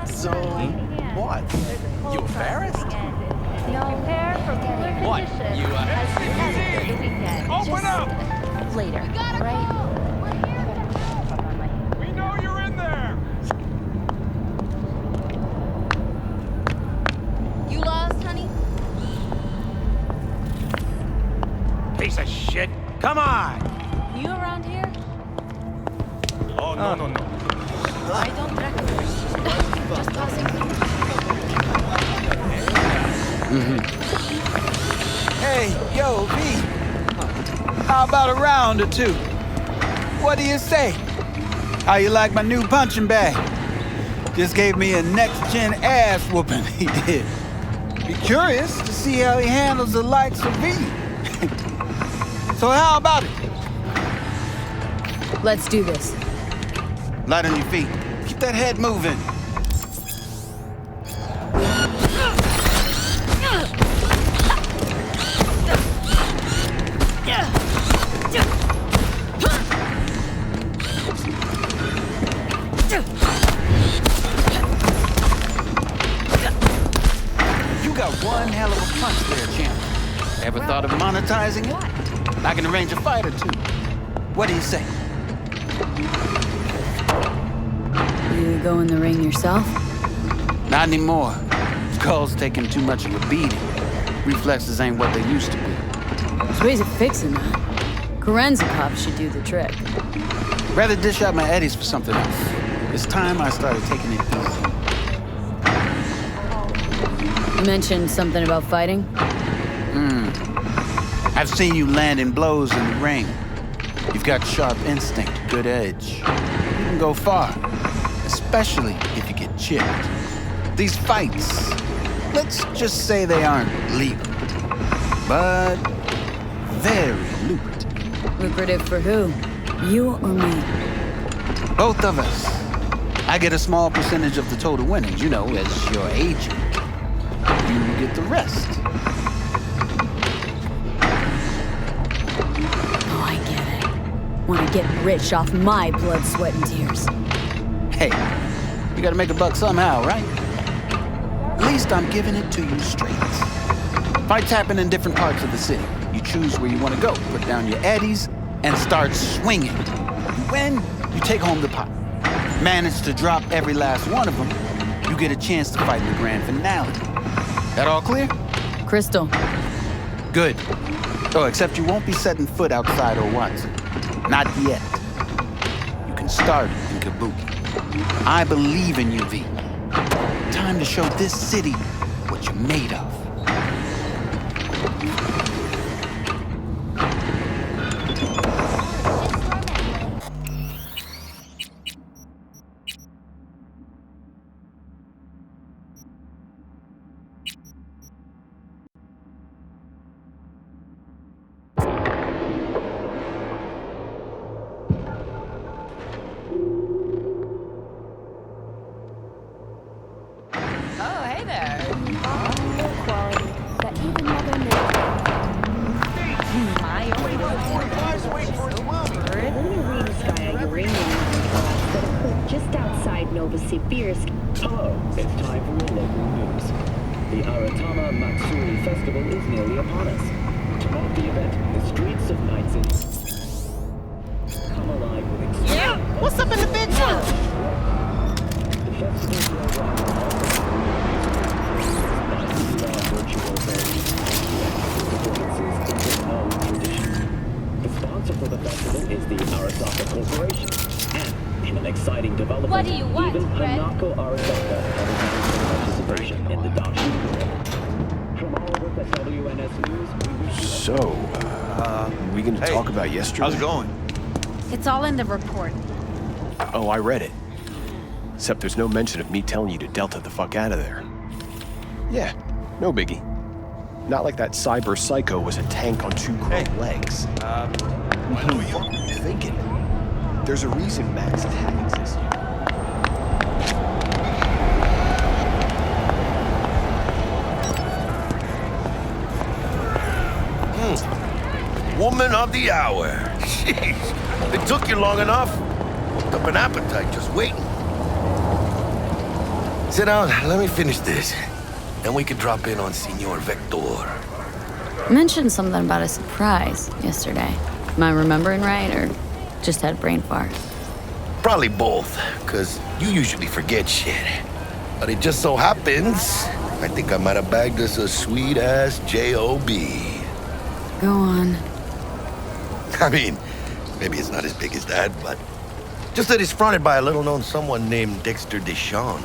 So, what? You embarrassed? Prepare for cooler What? conditions You, as we head into the weekend. Open up! Later, right? We know you're in there! You lost, honey? Piece of shit! Come on! You around here? Oh, no. I don't recognize you. Just passing through. Hey, yo, V. How about a round or two? What do you say? How you like my new punching bag? Just gave me a next-gen ass whooping, he did. Be curious to see how he handles the likes of V. So how about it? Let's do this. Light on your feet. Keep that head moving. You got one hell of a punch there, champ. Ever thought of monetizing it? I can arrange a fight or two. What do you say? You go in the ring yourself? Not anymore. Skull's taking too much of a beating. Reflexes ain't what they used to be. There's ways of fixing that. Korenzikov should do the trick. Rather dish out my eddies for something else. It's time I started taking it easy. You mentioned something about fighting? I've seen you landing blows in the ring. You've got sharp instinct, good edge. You can go far, especially if you get chipped. These fights, let's just say they aren't legal, but very lucrative. Lucrative for who? You or me? Both of us. I get a small percentage of the total winnings, you know, as your agent. You get the rest. Oh, I get it. Want to get rich off my blood, sweat, and tears. Hey, you gotta make a buck somehow, right? At least I'm giving it to you straight. Fights happen in different parts of the city. You choose where you want to go, put down your eddies, and start swinging. You win, you take home the pot. Manage to drop every last one of them, you get a chance to fight in the grand finale. That all clear? Crystal. Good. Oh, except you won't be setting foot outside or Watson. Not yet. You can start in Kabuki. I believe in you, V. Time to show this city what you're made of. Hello, it's time for your local news. The Aratama Matsuri Festival is nearly upon us. To mark the event, the streets of Night City come alive with excitement. Yeah, what's up in the big world? The festival will run virtual venues performances in all tradition. The sponsor for the festival is the Arasaka Corporation. And in an exciting development, What do you want, even Fred? Hanako Arasaka has participation in the Dashi. From all of us at WNS News, we wish you So, we gonna talk about yesterday? How's it going? It's all in the report. Oh, I read it. Except there's no mention of me telling you to Delta the fuck out of there. Yeah, no biggie. Not like that cyber psycho was a tank on two chrome legs. What are you thinking? There's a reason Matt's tag exists here. Woman of the hour. Jeez, it took you long enough. Worked up an appetite just waiting. Sit down, let me finish this. Then we can drop in on Senor Vector. Mentioned something about a surprise yesterday. Am I remembering right, or just had brain fart? Probably both, because you usually forget shit. But it just so happens, I think I might have bagged us a sweet-ass J.O.B. Go on. I mean, maybe it's not as big as that, but just that it's fronted by a little-known someone named Dexter Deshawn.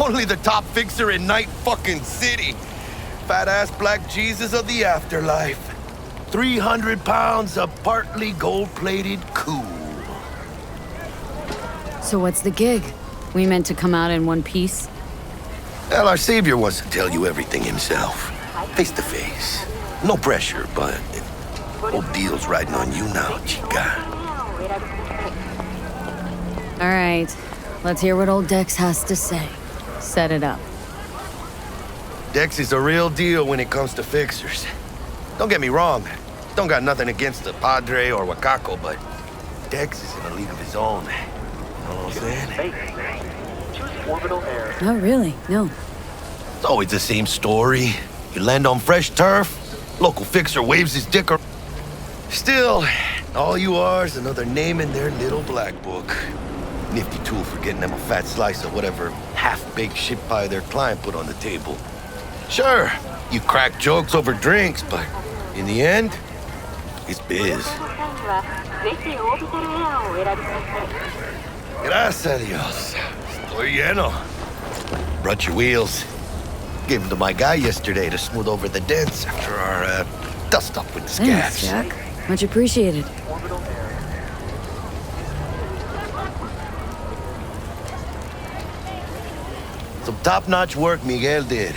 Only the top fixer in Night fucking City. Fat-ass black Jesus of the afterlife. 300 pounds of partly gold-plated cool. So what's the gig? We meant to come out in one piece? Well, our savior wants to tell you everything himself. Face to face. No pressure, but whole deal's riding on you now, chica. All right, let's hear what old Dex has to say. Set it up. Dex is a real deal when it comes to fixers. Don't get me wrong. Don't got nothing against the Padre or Wakako, but Dex is in a league of his own. You know what I'm saying? Oh, really? No. It's always the same story. You land on fresh turf, local fixer waves his dick. Still, all you are is another name in their little black book. Nifty tool for getting them a fat slice of whatever half-baked shit pie their client put on the table. Sure, you crack jokes over drinks, but in the end, it's biz. Gracias a Dios. Estoy lleno. Brought your wheels. Gave them to my guy yesterday to smooth over the dents after our dust-up with the Thanks, scabs. Jack. Much appreciated. Some top-notch work Miguel did.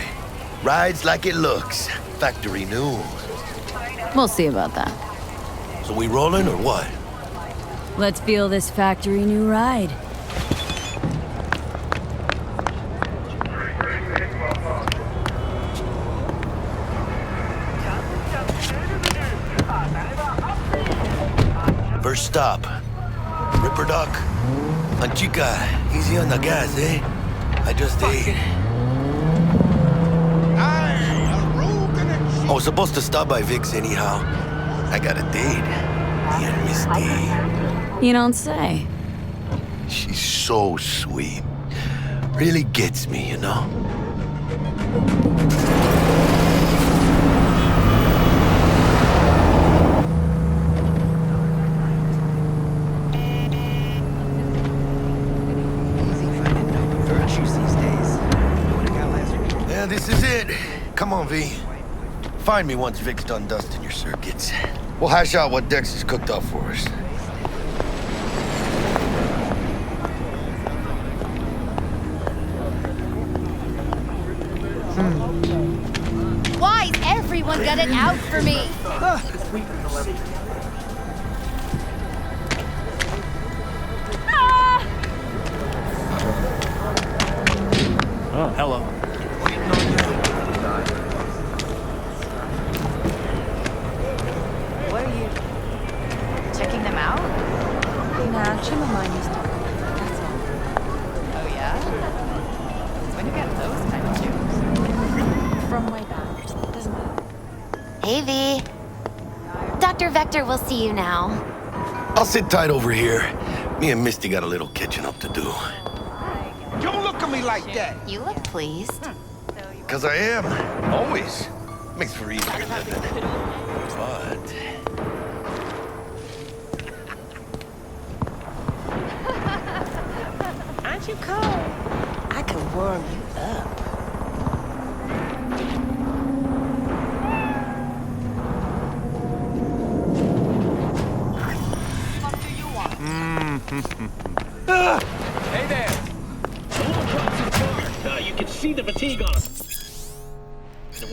Rides like it looks. Factory new. We'll see about that. So we rolling or what? Let's feel this factory new ride. First stop. Ripper Duck. Anchica, easy on the gas, eh? I just ate. I was supposed to stop by Vic's anyhow. I got a date. Me and Misty. You don't say. She's so sweet. Really gets me, you know? Yeah, this is it. Come on, V. Find me once Vic's done dusting your circuits. We'll hash out what Dex has cooked up for us. Why's everyone got it out for me? Oh, hello. What are you checking them out? Nah, Chimamine used to. That's all. Oh yeah? When you get those kind of shoes? From way back. Doesn't matter. Hey, V. Dr. Vector will see you now. I'll sit tight over here. Me and Misty got a little catching up to do. Don't look at me like that. You look pleased. Cause I am. Always. Makes for easier living. But... Aren't you cold? I can warm you up. Hey there. You can see the fatigue on him.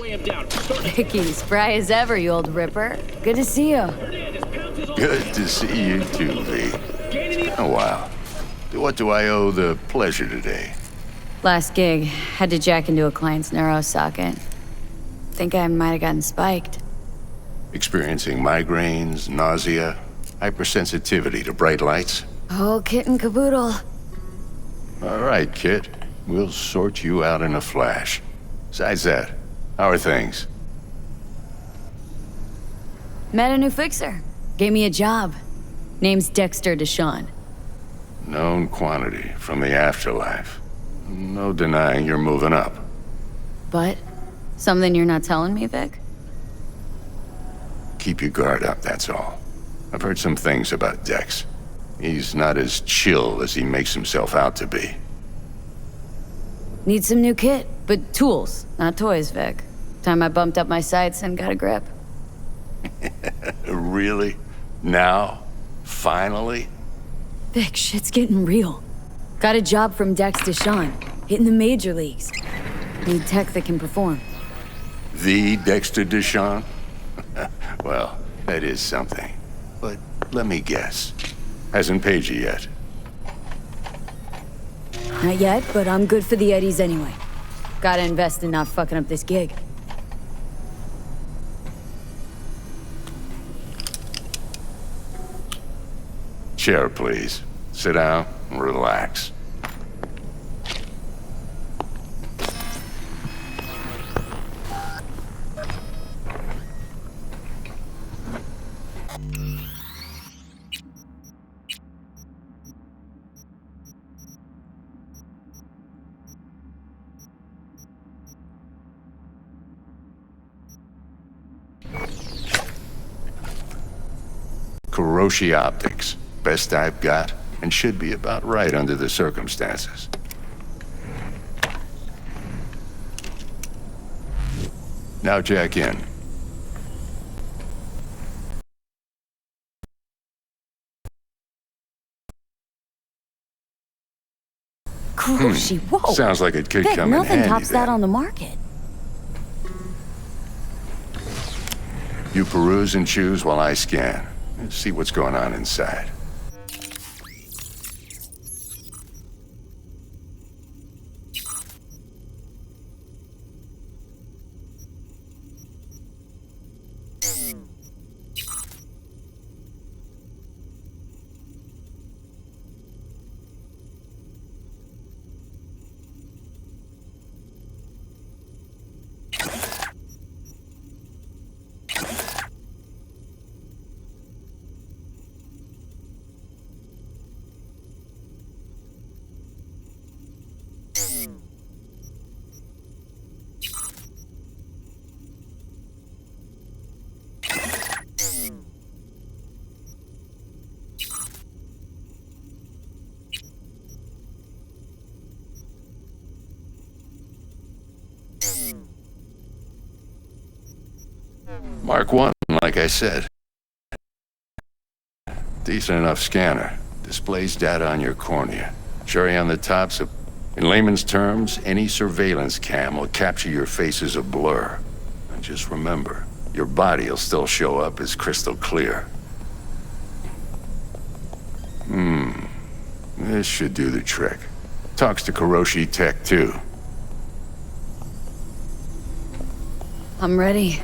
Weigh him down. Vicky, spry as ever, you old ripper. Good to see you. Good to see you too, V. Oh, wow. What do I owe the pleasure today? Last gig, had to jack into a client's neuro socket. Think I might have gotten spiked. Experiencing migraines, nausea, hypersensitivity to bright lights? Oh, kit and caboodle. All right, kid. We'll sort you out in a flash. Besides that, how are things? Met a new fixer. Gave me a job. Name's Dexter Deshawn. Known quantity from the afterlife. No denying you're moving up. But something you're not telling me, Vic? Keep your guard up, that's all. I've heard some things about Dex. He's not as chill as he makes himself out to be. Need some new kit, but tools, not toys, Vic. Time I bumped up my sights and got a grip. Really? Now? Finally? Vic, shit's getting real. Got a job from Dex Deshawn, hitting the major leagues. Need tech that can perform. The Dexter Deshawn? Well, that is something. But let me guess. Hasn't paid you yet. Not yet, but I'm good for the Eddies anyway. Gotta invest in not fucking up this gig. Chair, please. Sit down and relax. Kuroshi Optics. Best I've got, and should be about right under the circumstances. Now jack in. Kuroshi, whoa! Sounds like it could Vic, come in nothing handy tops then. that on the market. You peruse and choose while I scan. See what's going on inside. Mark 1, like I said. Decent enough scanner. Displays data on your cornea. Cherry on the top, so in layman's terms, any surveillance cam will capture your face as a blur. And just remember, your body will still show up as crystal clear. This should do the trick. Talks to Kuroshi Tech, too. I'm ready.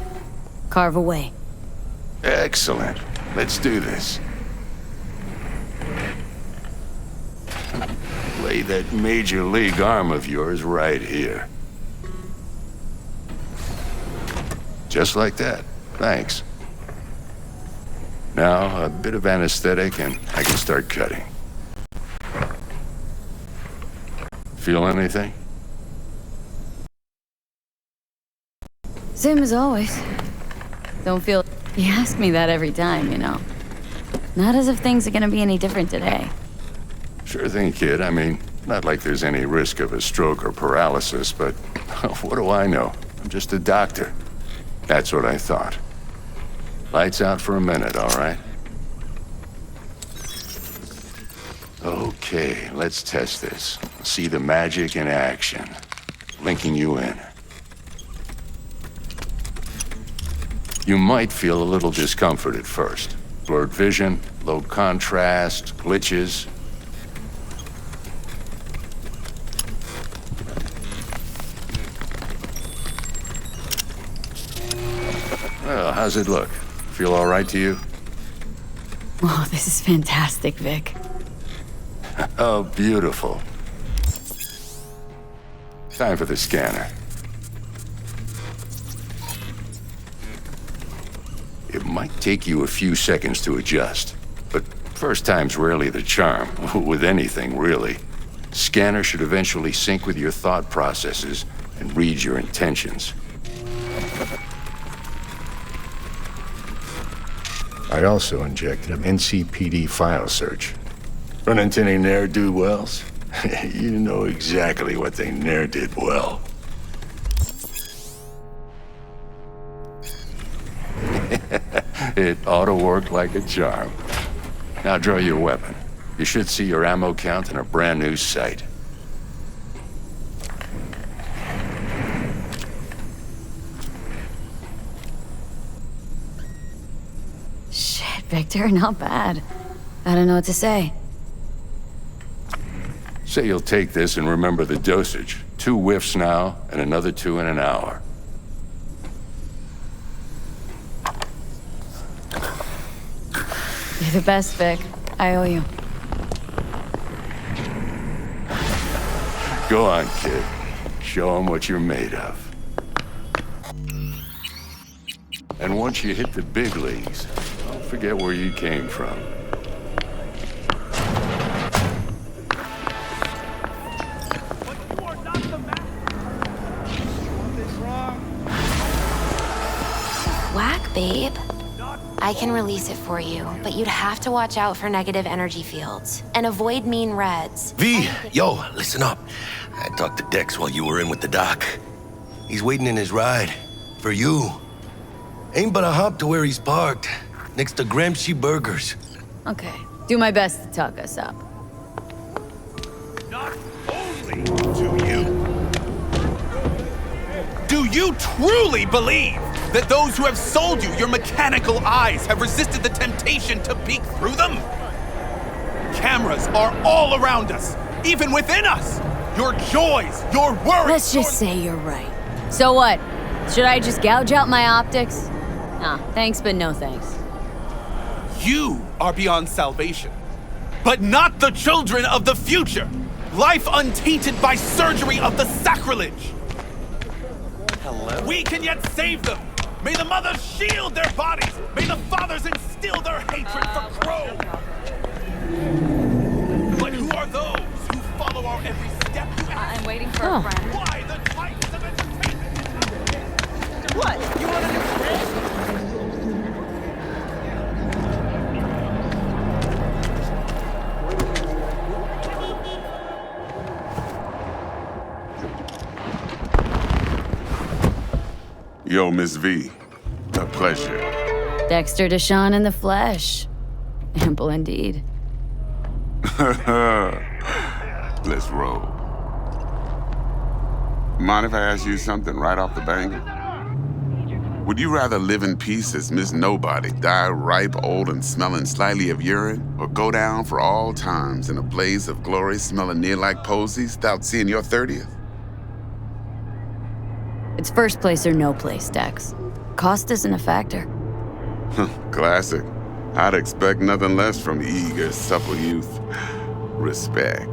Carve away. Excellent. Let's do this. Lay that major league arm of yours right here. Just like that. Thanks. Now, a bit of anesthetic and I can start cutting. Feel anything? Same as always. Don't feel... You ask me that every time, you know. Not as if things are gonna be any different today. Sure thing, kid. I mean, not like there's any risk of a stroke or paralysis, but what do I know? I'm just a doctor. That's what I thought. Lights out for a minute, all right? Okay, let's test this. See the magic in action. Linking you in. You might feel a little discomfort at first. Blurred vision, low contrast, glitches. Well, how's it look? Feel all right to you? Oh, this is fantastic, Vic. Oh, beautiful. Time for the scanner. It might take you a few seconds to adjust, but first time's rarely the charm, with anything, really. Scanner should eventually sync with your thought processes and read your intentions. I also injected an NCPD file search. Run into any ne'er-do-wells? You know exactly what they ne'er did well. It ought to work like a charm. Now draw your weapon. You should see your ammo count in a brand new sight. Shit, Victor, not bad. I don't know what to say. Say you'll take this and remember the dosage. 2 whiffs now, and another 2 in an hour. You're the best, Vic. I owe you. Go on, kid. Show them what you're made of. And once you hit the big leagues, don't forget where you came from. Whack, babe. I can release it for you, but you'd have to watch out for negative energy fields and avoid mean reds. V, yo, listen up. I talked to Dex while you were in with the doc. He's waiting in his ride. For you. Ain't but a hop to where he's parked. Next to Gramsci Burgers. Okay. Do my best to talk us up. Not only do you truly believe that those who have sold you your mechanical eyes have resisted the temptation to peek through them? Cameras are all around us, even within us. Your joys, your worries. Let's just say you're right. So what? Should I just gouge out my optics? Nah, thanks, but no thanks. You are beyond salvation, but not the children of the future. Life untainted by surgery of the sacrilege. Hello? We can yet save them. May the mothers shield their bodies. May the fathers instill their hatred for Crow. But who are those who follow our every step? I'm waiting for a friend. Why the types of entertainment? What? You want to understand? Yo, Miss V. A pleasure. Dexter Deshawn in the flesh. Ample indeed. Let's roll. Mind if I ask you something right off the bang? Would you rather live in peace as Miss Nobody, die ripe, old, and smelling slightly of urine, or go down for all times in a blaze of glory smelling near like posies without seeing your 30th? It's first place or no place, Dex. Cost isn't a factor. Classic. I'd expect nothing less from eager, supple youth. Respect.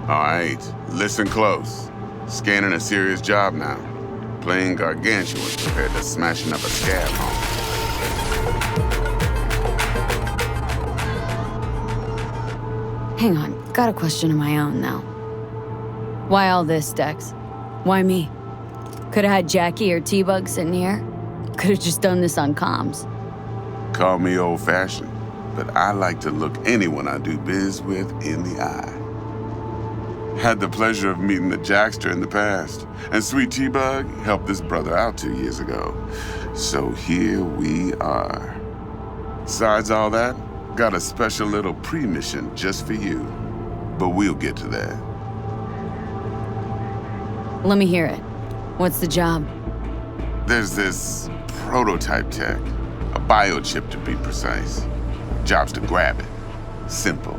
All right, listen close. Scanning a serious job now. Playing gargantuan compared to smashing up a scab home. Hang on, got a question of my own now. Why all this, Dex? Why me? Could've had Jackie or T-Bug sitting here. Could've just done this on comms. Call me old-fashioned, but I like to look anyone I do biz with in the eye. Had the pleasure of meeting the Jackster in the past, and Sweet T-Bug helped this brother out 2 years ago. So here we are. Besides all that, got a special little pre-mission just for you. But we'll get to that. Let me hear it. What's the job? There's this prototype tech, a biochip to be precise. Job's to grab it. Simple.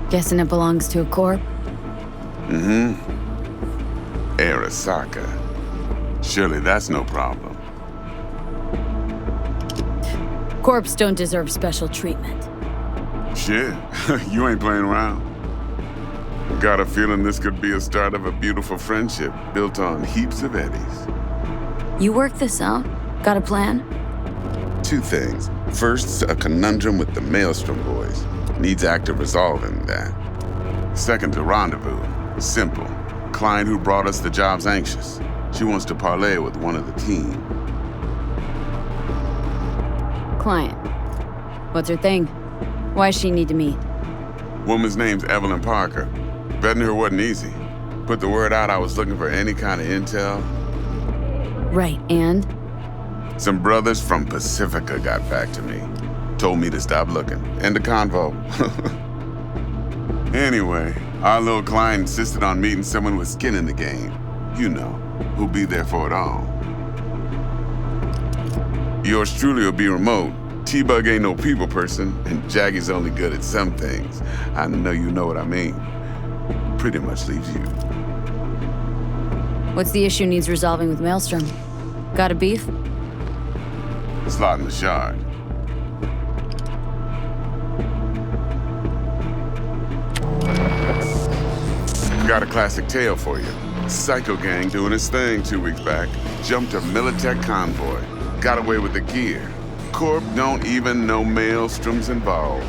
Guessing it belongs to a corp? Arasaka. Surely that's no problem. Corps don't deserve special treatment. Shit, you ain't playing around. Got a feeling this could be a start of a beautiful friendship built on heaps of eddies. You worked this out? Got a plan? Two things. First, a conundrum with the Maelstrom boys. Needs active resolving that. Second, a rendezvous. Simple. Client who brought us the job's anxious. She wants to parlay with one of the team. Client. What's her thing? Why does she need to meet? Woman's name's Evelyn Parker. Betting her wasn't easy. Put the word out I was looking for any kind of intel. Right, and? Some brothers from Pacifica got back to me. Told me to stop looking. End of convo. Anyway, our little client insisted on meeting someone with skin in the game. You know, who'll be there for it all. Yours truly will be remote. T-Bug ain't no people person, and Jaggy's only good at some things. I know you know what I mean. Pretty much leaves you. What's the issue needs resolving with Maelstrom? Got a beef? Slot in the shard. Got a classic tale for you. Psycho gang doing his thing 2 weeks back. Jumped a Militech convoy. Got away with the gear. Corp don't even know Maelstrom's involved.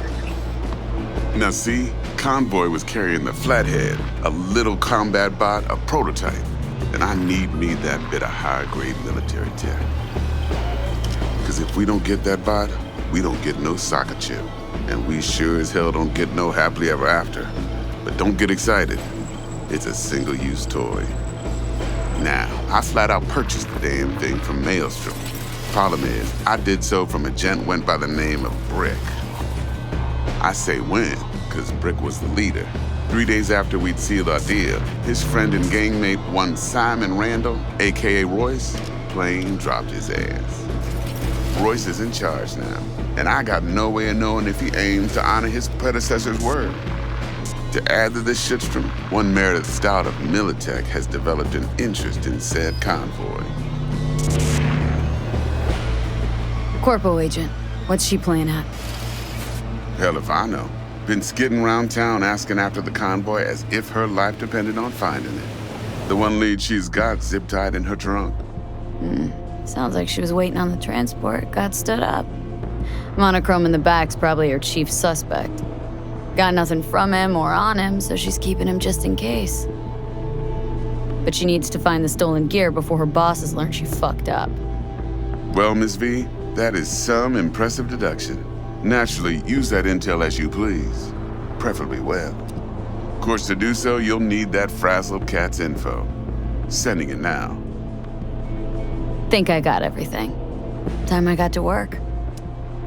Now see, convoy was carrying the Flathead, a little combat bot, a prototype. And I need me that bit of high-grade military tech. Because if we don't get that bot, we don't get no soccer chip. And we sure as hell don't get no happily ever after. But don't get excited. It's a single-use toy. Now, I flat out purchased the damn thing from Maelstrom. Problem is, I did so from a gent went by the name of Brick. I say when, because Brick was the leader. 3 days after we'd sealed our deal, his friend and gangmate, one Simon Randall, aka Royce, plain dropped his ass. Royce is in charge now, and I got no way of knowing if he aims to honor his predecessor's word. To add to this shitstorm, one Meredith Stout of Militech has developed an interest in said convoy. Corpo agent. What's she playing at? Hell if I know. Been skidding around town asking after the convoy as if her life depended on finding it. The one lead she's got zip-tied in her trunk. Sounds like she was waiting on the transport, got stood up. Monochrome in the back's probably her chief suspect. Got nothing from him or on him, so she's keeping him just in case. But she needs to find the stolen gear before her bosses learn she fucked up. Well, Miss V, that is some impressive deduction. Naturally, use that intel as you please. Preferably well. Of course, to do so, you'll need that frazzled cat's info. Sending it now. Think I got everything. Time I got to work.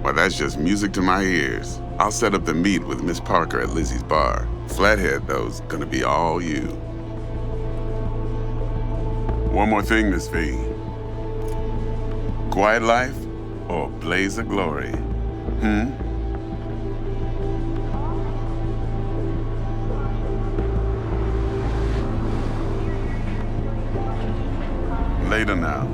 Well, that's just music to my ears. I'll set up the meet with Miss Parker at Lizzie's bar. Flathead, though's gonna be all you. One more thing, Miss V. Quiet life or blaze of glory? Later now.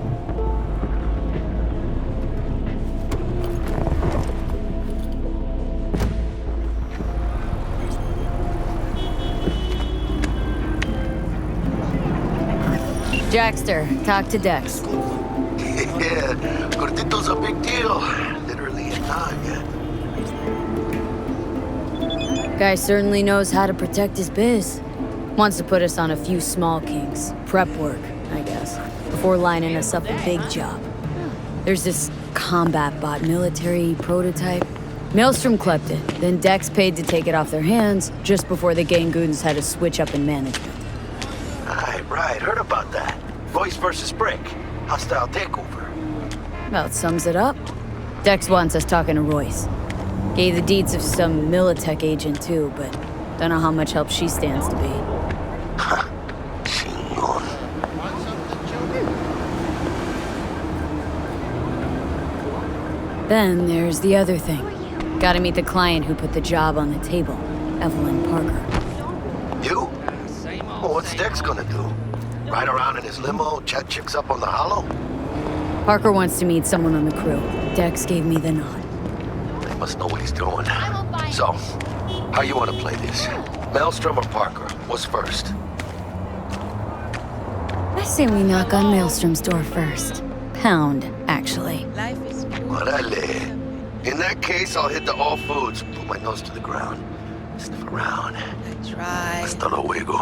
Jackster, talk to Dex. Yeah, Gordito's a big deal. Literally a Tanya. Guy certainly knows how to protect his biz. Wants to put us on a few small kinks. Prep work, I guess, before lining us up a big job. There's this combat bot military prototype. Maelstrom clept it, then Dex paid to take it off their hands just before the Gangoons had a switch up in management. Right, heard about that. Royce versus Brick. Hostile takeover. About sums it up. Dex wants us talking to Royce. Gave the deeds of some Militech agent too, but don't know how much help she stands to be. Then there's the other thing. Gotta meet the client who put the job on the table, Evelyn Parker. You? Well, what's Dex gonna do? Ride around in his limo, chat chicks up on the hollow? Parker wants to meet someone on the crew. Dex gave me the nod. They must know what he's doing. So, how you want to play this? Maelstrom or Parker? What's first? I say we knock on Maelstrom's door first. Pound, actually. Orale. In that case, I'll hit the all foods, put my nose to the ground, sniff around. Try. Hasta luego.